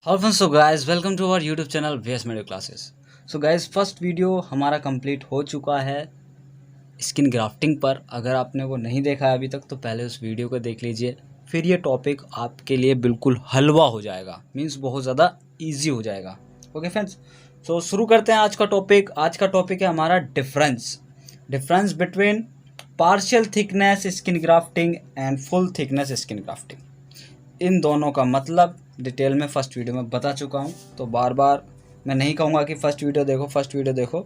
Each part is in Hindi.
Hello so guys, welcome to our YouTube channel VS मेडियो classes. So guys, first video हमारा कंप्लीट हो चुका है स्किन ग्राफ्टिंग पर। अगर आपने वो नहीं देखा है अभी तक तो पहले उस वीडियो को देख लीजिए, फिर ये टॉपिक आपके लिए बिल्कुल हलवा हो जाएगा, मीन्स बहुत ज़्यादा ईजी हो जाएगा। ओके फ्रेंड्स, सो शुरू करते हैं आज का टॉपिक। आज का टॉपिक है हमारा difference between partial thickness skin grafting and full thickness skin grafting. इन दोनों का मतलब डिटेल में फर्स्ट वीडियो में बता चुका हूँ, तो बार बार मैं नहीं कहूँगा कि फर्स्ट वीडियो देखो।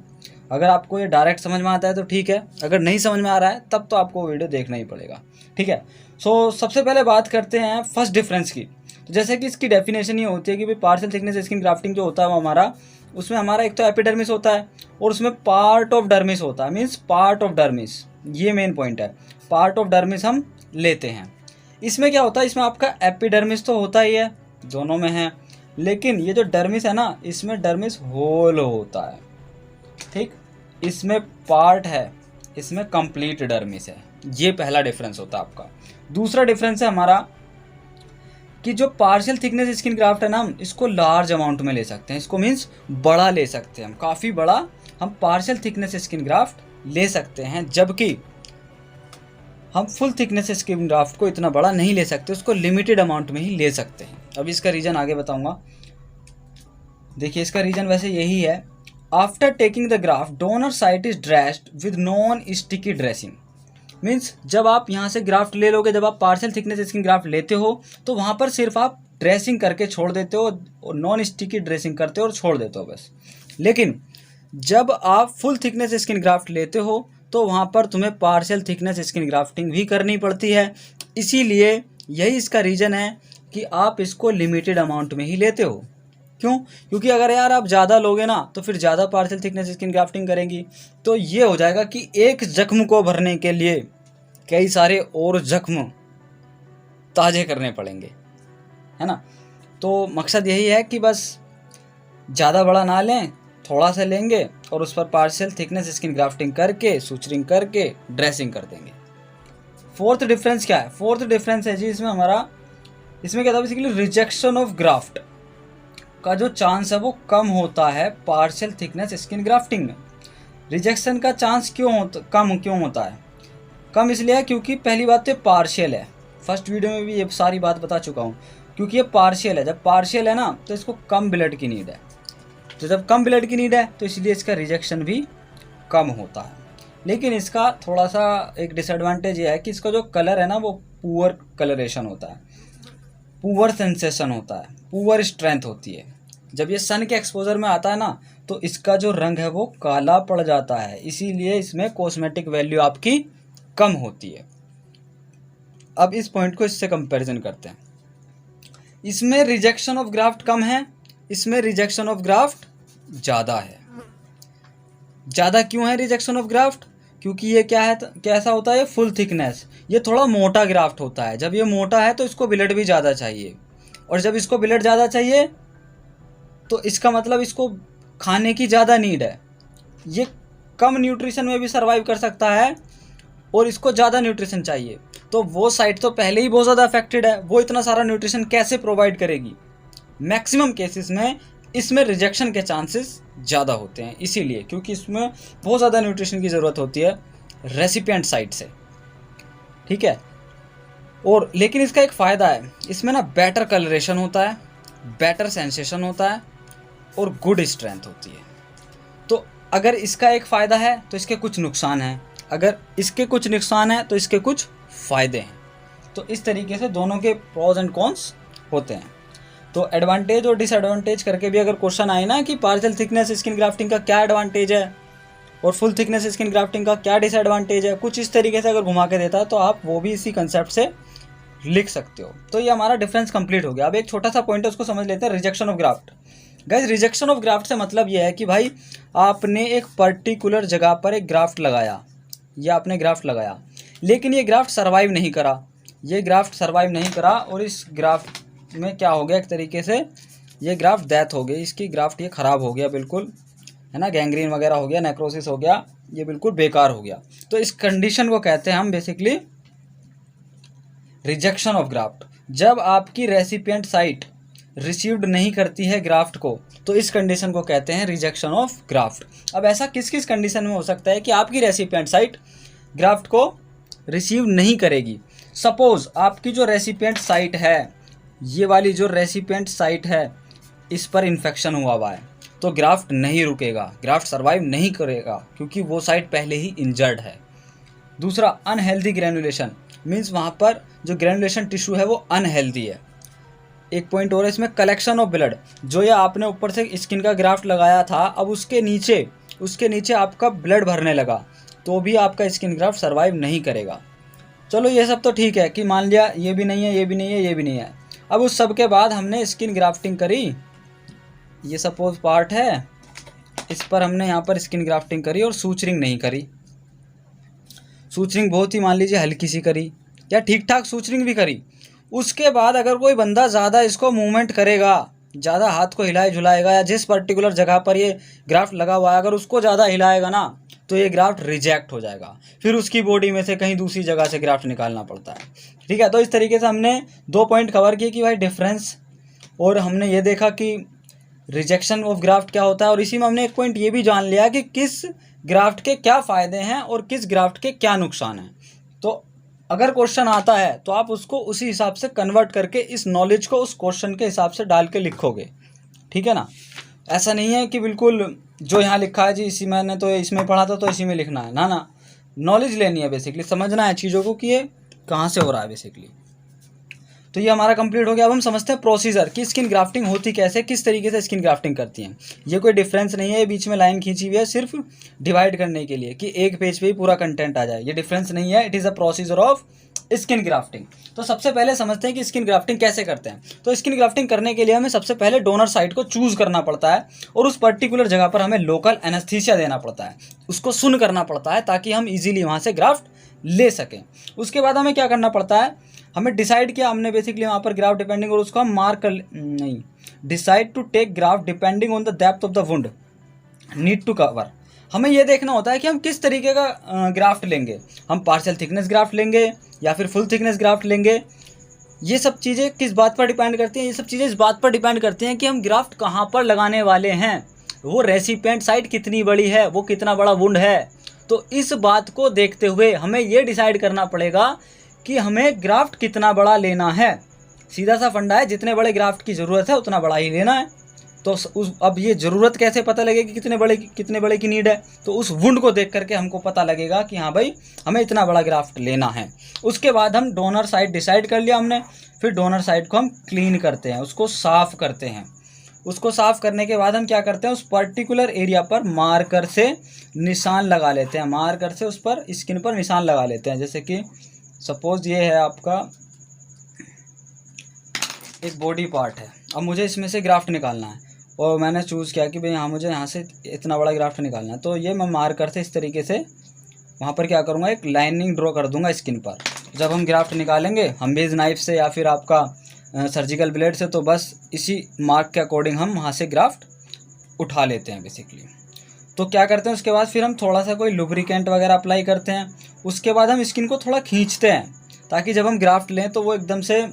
अगर आपको ये डायरेक्ट समझ में आता है तो ठीक है, अगर नहीं समझ में आ रहा है तब तो आपको वीडियो देखना ही पड़ेगा, ठीक है। सो सबसे पहले बात करते हैं फर्स्ट डिफरेंस की। तो जैसे कि इसकी डेफिनेशन ये होती है कि भाई पार्शियल थिकनेस स्किन ग्राफ्टिंग जो होता है वो हमारा, उसमें हमारा एक तो एपिडर्मिस होता है और उसमें पार्ट ऑफ डर्मिस होता है, मीन्स पार्ट ऑफ डर्मिस, ये मेन पॉइंट है। पार्ट ऑफ डर्मिस हम लेते हैं। इसमें क्या होता है, इसमें आपका एपिडर्मिस तो होता ही है, दोनों में है, लेकिन ये जो डर्मिस है ना, इसमें डर्मिस होल होता है, ठीक। इसमें पार्ट है, इसमें कंप्लीट डर्मिस है। ये पहला डिफरेंस होता है आपका। दूसरा डिफरेंस है हमारा कि जो पार्शियल थिकनेस स्किन ग्राफ्ट है ना, हम इसको लार्ज अमाउंट में ले सकते हैं, इसको मीन्स बड़ा ले सकते हैं हम, काफ़ी बड़ा हम पार्शियल थिकनेस स्किन ग्राफ्ट ले सकते हैं, जबकि हम फुल थिकनेस स्किन ग्राफ्ट को इतना बड़ा नहीं ले सकते, उसको लिमिटेड अमाउंट में ही ले सकते हैं। अब इसका रीज़न आगे बताऊंगा। देखिए, इसका रीज़न वैसे यही है। After taking the graft donor site is dressed with non sticky dressing. Means जब आप यहाँ से ग्राफ्ट ले लोगे, जब आप पार्शियल थिकनेस स्किन ग्राफ्ट लेते हो तो वहाँ पर सिर्फ आप ड्रेसिंग करके छोड़ देते हो, नॉन स्टिकी ड्रेसिंग करते हो और छोड़ देते हो बस। लेकिन जब आप फुल थिकनेस स्किन ग्राफ्ट लेते हो तो वहाँ पर तुम्हें पार्शियल थिकनेस स्किन ग्राफ्टिंग भी करनी पड़ती है। इसीलिए यही इसका रीज़न है कि आप इसको लिमिटेड अमाउंट में ही लेते हो। क्यों? क्योंकि अगर यार आप ज़्यादा लोगे ना तो फिर ज़्यादा पार्शियल थिकनेस स्किन ग्राफ्टिंग करेंगी, तो ये हो जाएगा कि एक जख्म को भरने के लिए कई सारे और जख्म ताजे करने पड़ेंगे, है ना। तो मकसद यही है कि बस ज़्यादा बड़ा ना लें, थोड़ा सा लेंगे और उस पर पार्शियल थिकनेस स्किन ग्राफ्टिंग करके, सुचरिंग करके ड्रेसिंग कर देंगे। फोर्थ डिफरेंस क्या है? फोर्थ डिफरेंस है जी इसमें हमारा, इसमें क्या था बेसिकली, रिजेक्शन ऑफ ग्राफ्ट का जो चांस है वो कम होता है पार्शियल थिकनेस स्किन ग्राफ्टिंग में। रिजेक्शन का चांस कम क्यों होता है? कम इसलिए है क्योंकि पहली बात तो पार्शियल है, फर्स्ट वीडियो में भी ये सारी बात बता चुका हूँ। क्योंकि ये पार्शियल है, जब पार्शियल है ना तो इसको कम ब्लड की नीड है, तो जब कम ब्लड की नीड है तो इसलिए इसका रिजेक्शन भी कम होता है। लेकिन इसका थोड़ा सा एक डिसएडवांटेज ये है कि इसका जो कलर है ना वो पुअर कलरेशन होता है, पुअर सेंसेशन होता है, पुअर स्ट्रेंथ होती है। जब ये सन के एक्सपोजर में आता है ना तो इसका जो रंग है वो काला पड़ जाता है, इसीलिए इसमें कॉस्मेटिक वैल्यू आपकी कम होती है। अब इस पॉइंट को इससे कंपैरिजन करते हैं। इसमें रिजेक्शन ऑफ ग्राफ्ट कम है, इसमें रिजेक्शन ऑफ ग्राफ्ट ज़्यादा है। ज़्यादा क्यों है रिजेक्शन ऑफ ग्राफ्ट? क्योंकि ये क्या है, कैसा होता है, फुल थिकनेस, ये थोड़ा मोटा ग्राफ्ट होता है। जब ये मोटा है तो इसको ब्लड भी ज़्यादा चाहिए, और जब इसको ब्लड ज़्यादा चाहिए तो इसका मतलब इसको खाने की ज़्यादा नीड है। ये कम न्यूट्रिशन में भी सर्वाइव कर सकता है और इसको ज़्यादा न्यूट्रिशन चाहिए, तो वो साइट तो पहले ही बहुत ज़्यादा अफेक्टेड है, वो इतना सारा न्यूट्रिशन कैसे प्रोवाइड करेगी? मैक्सिमम केसेस में इसमें रिजेक्शन के चांसेस ज़्यादा होते हैं, इसीलिए क्योंकि इसमें बहुत ज़्यादा न्यूट्रिशन की ज़रूरत होती है रेसिपिएंट साइड से, ठीक है। और लेकिन इसका एक फ़ायदा है, इसमें ना बेटर कलरेशन होता है, बेटर सेंसेशन होता है और गुड स्ट्रेंथ होती है। तो अगर इसका एक फ़ायदा है तो इसके कुछ नुकसान हैं, अगर इसके कुछ नुकसान हैं तो इसके कुछ फ़ायदे हैं। तो इस तरीके से दोनों के प्रोज एंड कॉन्स होते हैं। तो एडवांटेज और डिसएडवांटेज करके भी अगर क्वेश्चन आए ना कि पार्शियल थिकनेस स्किन ग्राफ्टिंग का क्या एडवांटेज है और फुल थिकनेस स्किन ग्राफ्टिंग का क्या डिसएडवांटेज है, कुछ इस तरीके से अगर घुमा के देता है तो आप वो भी इसी कंसेप्ट से लिख सकते हो। तो ये हमारा डिफरेंस कंप्लीट हो गया। अब एक छोटा सा पॉइंट है, उसको समझ लेते हैं, rejection of graft. Guys, rejection of graft से मतलब ये है कि भाई आपने एक पर्टिकुलर जगह पर एक ग्राफ्ट लगाया, या आपने ग्राफ्ट लगाया, लेकिन ये ग्राफ्ट सर्वाइव नहीं करा, ये ग्राफ्ट सर्वाइव नहीं करा और इस ग्राफ्ट में क्या हो गया, एक तरीके से ये ग्राफ्ट डेथ हो गई, इसकी ग्राफ्ट ये ख़राब हो गया बिल्कुल, है ना, गैंग्रीन वगैरह हो गया, नेक्रोसिस हो गया, ये बिल्कुल बेकार हो गया। तो इस कंडीशन को कहते हैं हम बेसिकली रिजेक्शन ऑफ ग्राफ्ट। जब आपकी रेसिपिएंट साइट रिसीव्ड नहीं करती है ग्राफ्ट को, तो इस कंडीशन को कहते हैं रिजेक्शन ऑफ ग्राफ्ट। अब ऐसा किस किस कंडीशन में हो सकता है कि आपकी रेसिपिएंट साइट ग्राफ्ट को रिसीव नहीं करेगी। सपोज आपकी जो रेसिपिएंट साइट है, ये वाली जो रेसिपिएंट साइट है, इस पर इन्फेक्शन हुआ है, तो ग्राफ्ट नहीं रुकेगा, ग्राफ्ट सर्वाइव नहीं करेगा, क्योंकि वो साइट पहले ही इंजर्ड है। दूसरा, अनहेल्दी ग्रेनुलेशन, मीन्स वहाँ पर जो ग्रेनुलेशन टिश्यू है वो अनहेल्दी है। एक पॉइंट और है इसमें, कलेक्शन ऑफ ब्लड, जो ये आपने ऊपर से स्किन का ग्राफ्ट लगाया था, अब उसके नीचे आपका ब्लड भरने लगा, तो भी आपका स्किन ग्राफ्ट सर्वाइव नहीं करेगा। चलो ये सब तो ठीक है कि मान लिया ये भी नहीं है, ये भी नहीं है, ये भी नहीं है। अब उस सब के बाद हमने स्किन ग्राफ्टिंग करी, ये सपोज पार्ट है, इस पर हमने यहाँ पर स्किन ग्राफ्टिंग करी और सूचरिंग नहीं करी। सूचरिंग बहुत ही मान लीजिए हल्की सी करी या ठीक ठाक सूचरिंग भी करी। उसके बाद अगर कोई बंदा ज़्यादा इसको मूवमेंट करेगा, ज़्यादा हाथ को हिलाए झुलाएगा, या जिस पर्टिकुलर जगह पर ये ग्राफ्ट लगा हुआ है अगर उसको ज़्यादा हिलाएगा ना, तो ये ग्राफ्ट रिजेक्ट हो जाएगा, फिर उसकी बॉडी में से कहीं दूसरी जगह से ग्राफ्ट निकालना पड़ता है। ठीक है, तो इस तरीके से हमने 2 पॉइंट कवर किए कि भाई डिफरेंस, और हमने ये देखा कि रिजेक्शन ऑफ ग्राफ्ट क्या होता है, और इसी में हमने एक पॉइंट ये भी जान लिया कि किस ग्राफ्ट के क्या फ़ायदे हैं और किस ग्राफ्ट के क्या नुकसान हैं। तो अगर क्वेश्चन आता है तो आप उसको उसी हिसाब से कन्वर्ट करके इस नॉलेज को उस क्वेश्चन के हिसाब से डाल के लिखोगे। ठीक है ना, ऐसा नहीं है कि बिल्कुल जो यहाँ लिखा है जी इसी मैंने तो इसमें पढ़ा था तो इसी में लिखना है, ना, नॉलेज लेनी है, बेसिकली समझना है चीज़ों को कि ये कहाँ से हो रहा है बेसिकली। तो ये हमारा कंप्लीट हो गया। अब हम समझते हैं प्रोसीजर कि स्किन ग्राफ्टिंग होती कैसे, किस तरीके से स्किन ग्राफ्टिंग करती हैं। ये कोई डिफरेंस नहीं है, ये बीच में लाइन खींची हुई है सिर्फ डिवाइड करने के लिए कि एक पेज पे ही पूरा कंटेंट आ जाए, ये डिफरेंस नहीं है, it is a procedure of skin grafting. तो सबसे पहले समझते हैं कि स्किन ग्राफ्टिंग कैसे करते हैं। तो स्किन ग्राफ्टिंग करने के लिए हमें सबसे पहले डोनर साइट को चूज़ करना पड़ता है, और उस पर्टिकुलर जगह पर हमें लोकल एनेस्थीसिया देना पड़ता है, उसको सुन करना पड़ता है ताकि हम इजीली वहाँ से ग्राफ्ट ले सकें। उसके बाद हमें क्या करना पड़ता है, हमें डिसाइड किया हमने बेसिकली वहाँ पर ग्राफ्ट डिपेंडिंग, और उसको हम मार्क कर नहीं, decide to take graft depending on the depth of the wound need to cover. हमें ये देखना होता है कि हम किस तरीके का ग्राफ्ट लेंगे, हम पार्शियल थिकनेस ग्राफ्ट लेंगे या फिर फुल थिकनेस ग्राफ्ट लेंगे। ये सब चीज़ें किस बात पर डिपेंड करती हैं, ये सब चीज़ें इस बात पर डिपेंड करती हैं कि हम ग्राफ्ट कहाँ पर लगाने वाले हैं, वो रेसिपिएंट साइट कितनी बड़ी है, वो कितना बड़ा वुंड है। तो इस बात को देखते हुए हमें ये डिसाइड करना पड़ेगा कि हमें ग्राफ्ट कितना बड़ा लेना है। सीधा सा फंडा है, जितने बड़े ग्राफ्ट की ज़रूरत है उतना बड़ा ही लेना है। तो अब ये ज़रूरत कैसे पता लगेगी कितने बड़े की नीड है, तो उस वुंड को देख करके हमको पता लगेगा कि हाँ भाई हमें इतना बड़ा ग्राफ्ट लेना है। उसके बाद हम डोनर साइट डिसाइड कर लिया हमने, फिर डोनर साइट को हम क्लीन करते हैं, उसको साफ़ करते हैं। उसको साफ़ करने के बाद हम क्या करते हैं, उस पर्टिकुलर एरिया पर मार्कर से निशान लगा लेते हैं, मार्कर से उस पर स्किन पर निशान लगा लेते हैं। जैसे कि सपोज ये है आपका एक बॉडी पार्ट है, अब मुझे इसमें से ग्राफ्ट निकालना है, और मैंने चूज़ किया कि भाई हाँ मुझे यहाँ से इतना बड़ा ग्राफ्ट निकालना है, तो ये मैं मार्कर से इस तरीके से वहाँ पर क्या करूँगा, एक लाइनिंग ड्रॉ कर दूँगा स्किन पर। जब हम ग्राफ्ट निकालेंगे हम्बीज नाइफ से या फिर आपका सर्जिकल ब्लेड से, तो बस इसी मार्क के अकॉर्डिंग हम वहाँ से ग्राफ्ट उठा लेते हैं बेसिकली। तो क्या करते हैं उसके बाद फिर हम थोड़ा सा कोई लुब्रिकेंट वगैरह अप्लाई करते हैं। उसके बाद हम स्किन को थोड़ा खींचते हैं ताकि जब हम ग्राफ्ट लें तो वो एकदम से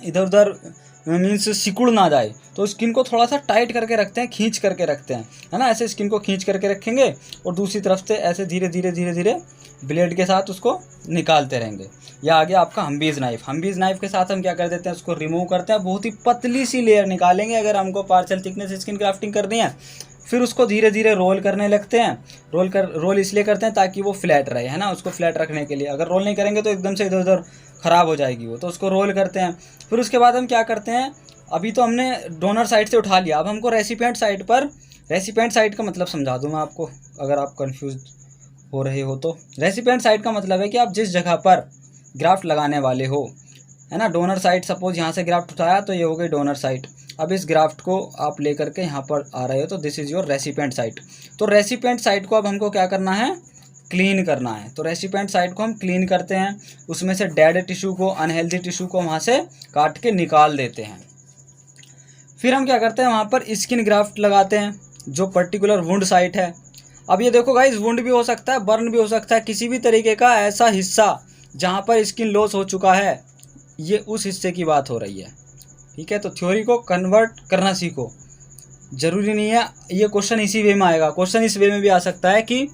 इधर उधर मीन्स सिकुड़ ना जाए। तो स्किन को थोड़ा सा टाइट करके रखते हैं, खींच करके रखते हैं, है ना। ऐसे स्किन को खींच करके रखेंगे और दूसरी तरफ से ऐसे धीरे धीरे ब्लेड के साथ उसको निकालते रहेंगे। या आ गया आपका हम्बीज नाइफ। हम्बीज नाइफ के साथ हम क्या कर देते हैं, उसको रिमूव करते हैं, बहुत ही पतली सी लेयर निकालेंगे अगर हमको पार्शियल थिकनेस स्किन ग्राफ्टिंग करनी है। फिर उसको धीरे धीरे रोल करने लगते हैं। रोल इसलिए करते हैं ताकि वो फ्लैट रहे, है ना, उसको फ्लैट रखने के लिए। अगर रोल नहीं करेंगे तो एकदम से इधर उधर ख़राब हो जाएगी वो, तो उसको रोल करते हैं। फिर उसके बाद हम क्या करते हैं, अभी तो हमने डोनर साइड से उठा लिया, अब हमको रेसिपिएंट साइड पर, रेसिपिएंट साइड का मतलब समझा दूँ मैं आपको अगर आप कंफ्यूज हो रहे हो तो। रेसिपिएंट साइड का मतलब है कि आप जिस जगह पर ग्राफ्ट लगाने वाले हो, है ना। डोनर साइड सपोज यहाँ से ग्राफ्ट उठाया तो ये हो गई डोनर साइड। अब इस ग्राफ्ट को आप लेकर के यहाँ पर आ रहे हो तो this is your recipient site. तो रेसिपिएंट साइट को अब हमको क्या करना है, क्लीन करना है। तो रेसिपिएंट साइट को हम क्लीन करते हैं, उसमें से डेड टिश्यू को, अनहेल्दी टिश्यू को वहाँ से काट के निकाल देते हैं। फिर हम क्या करते हैं, वहाँ पर स्किन ग्राफ्ट लगाते हैं जो पर्टिकुलर वुंड साइट है। अब ये देखो गाइस, वुंड भी हो सकता है, बर्न भी हो सकता है, किसी भी तरीके का ऐसा हिस्सा जहाँ पर स्किन लॉस हो चुका है, ये उस हिस्से की बात हो रही है। ठीक है। तो थ्योरी को कन्वर्ट करना सीखो। ज़रूरी नहीं है ये क्वेश्चन इसी वे में आएगा, क्वेश्चन इस वे में भी आ सकता है कि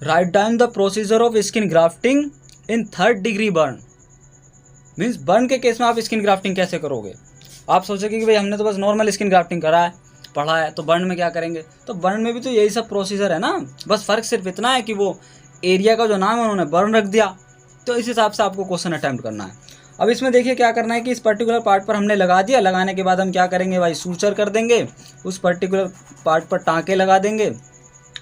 write down the procedure of skin grafting in 3rd degree burn. Means burn के केस में आप स्किन ग्राफ्टिंग कैसे करोगे। आप सोचोगे कि भाई हमने तो बस नॉर्मल स्किन ग्राफ्टिंग करा है, पढ़ा है, तो बर्न में क्या करेंगे। तो बर्न में भी तो यही सब प्रोसीजर है ना, बस फ़र्क सिर्फ इतना है कि वो एरिया का जो नाम है उन्होंने बर्न रख दिया। तो इस हिसाब से आपको क्वेश्चन अटैम्प्ट करना है। अब इसमें देखिए क्या करना है कि इस पर्टिकुलर पार्ट पर हमने लगा दिया, लगाने के बाद हम क्या करेंगे भाई, सूचर कर देंगे, उस पर्टिकुलर पार्ट पर टाँके लगा देंगे।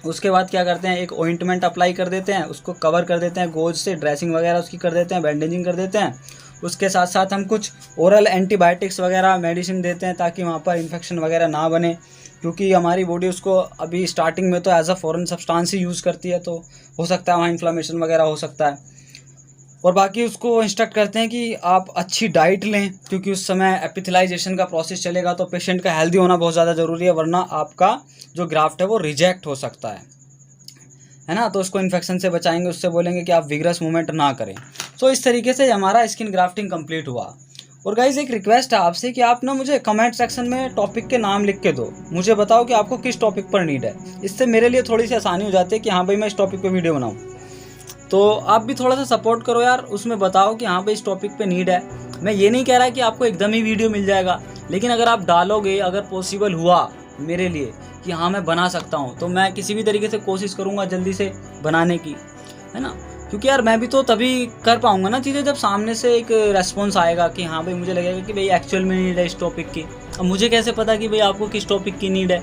उसके बाद क्या करते हैं, एक ऑइंटमेंट अप्लाई कर देते हैं, उसको कवर कर देते हैं गोज से, ड्रेसिंग वगैरह उसकी कर देते हैं, बैंडेजिंग कर देते हैं। उसके साथ साथ हम कुछ ओरल एंटीबायोटिक्स वगैरह मेडिसिन देते हैं ताकि वहाँ पर इन्फेक्शन वगैरह ना बने, क्योंकि हमारी बॉडी उसको अभी स्टार्टिंग में तो एज अ फॉरेन सब्सटेंस ही यूज़ करती है, तो हो सकता है वहाँ इन्फ्लामेशन वगैरह हो सकता है। और बाकी उसको इंस्ट्रक्ट करते हैं कि आप अच्छी डाइट लें, क्योंकि उस समय एपिथेलाइजेशन का प्रोसेस चलेगा, तो पेशेंट का हेल्दी होना बहुत ज़्यादा ज़रूरी है, वरना आपका जो ग्राफ्ट है वो रिजेक्ट हो सकता है ना। तो उसको इन्फेक्शन से बचाएंगे, उससे बोलेंगे कि आप विग्रस मूवमेंट ना करें। तो इस तरीके से हमारा स्किन ग्राफ्टिंग कंप्लीट हुआ। और गाइज एक रिक्वेस्ट है आपसे कि आप ना मुझे कमेंट सेक्शन में टॉपिक के नाम लिख के दो, मुझे बताओ कि आपको किस टॉपिक पर नीड है। इससे मेरे लिए थोड़ी सी आसानी हो जाती है कि हाँ भाई मैं इस टॉपिक पे वीडियो बनाऊँ। तो आप भी थोड़ा सा सपोर्ट करो यार, उसमें बताओ कि हाँ भाई इस टॉपिक पे नीड है। मैं ये नहीं कह रहा कि आपको एकदम ही वीडियो मिल जाएगा, लेकिन अगर आप डालोगे, अगर पॉसिबल हुआ मेरे लिए कि हाँ मैं बना सकता हूँ, तो मैं किसी भी तरीके से कोशिश करूँगा जल्दी से बनाने की, है ना। क्योंकि यार मैं भी तो तभी कर पाऊँगा ना चीज़ें जब सामने से एक रेस्पॉन्स आएगा कि हाँ भाई मुझे लगेगा कि भाई एक्चुअल में नीड है इस टॉपिक की। अब मुझे कैसे पता कि भाई आपको किस टॉपिक की नीड है।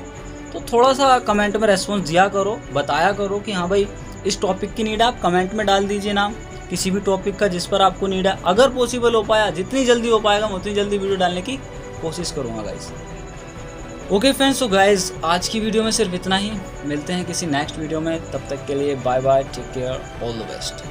तो थोड़ा सा कमेंट में रेस्पॉन्स दिया करो, बताया करो कि हाँ भाई इस टॉपिक की नीड है। आप कमेंट में डाल दीजिए नाम किसी भी टॉपिक का जिस पर आपको नीड है। अगर पॉसिबल हो पाया, जितनी जल्दी हो पाएगा मैं उतनी जल्दी वीडियो डालने की कोशिश करूँगा गाइस। ओके फ्रेंड्स, तो गाइस आज की वीडियो में सिर्फ इतना ही। मिलते हैं किसी नेक्स्ट वीडियो में, तब तक के लिए bye bye, take care, all the best.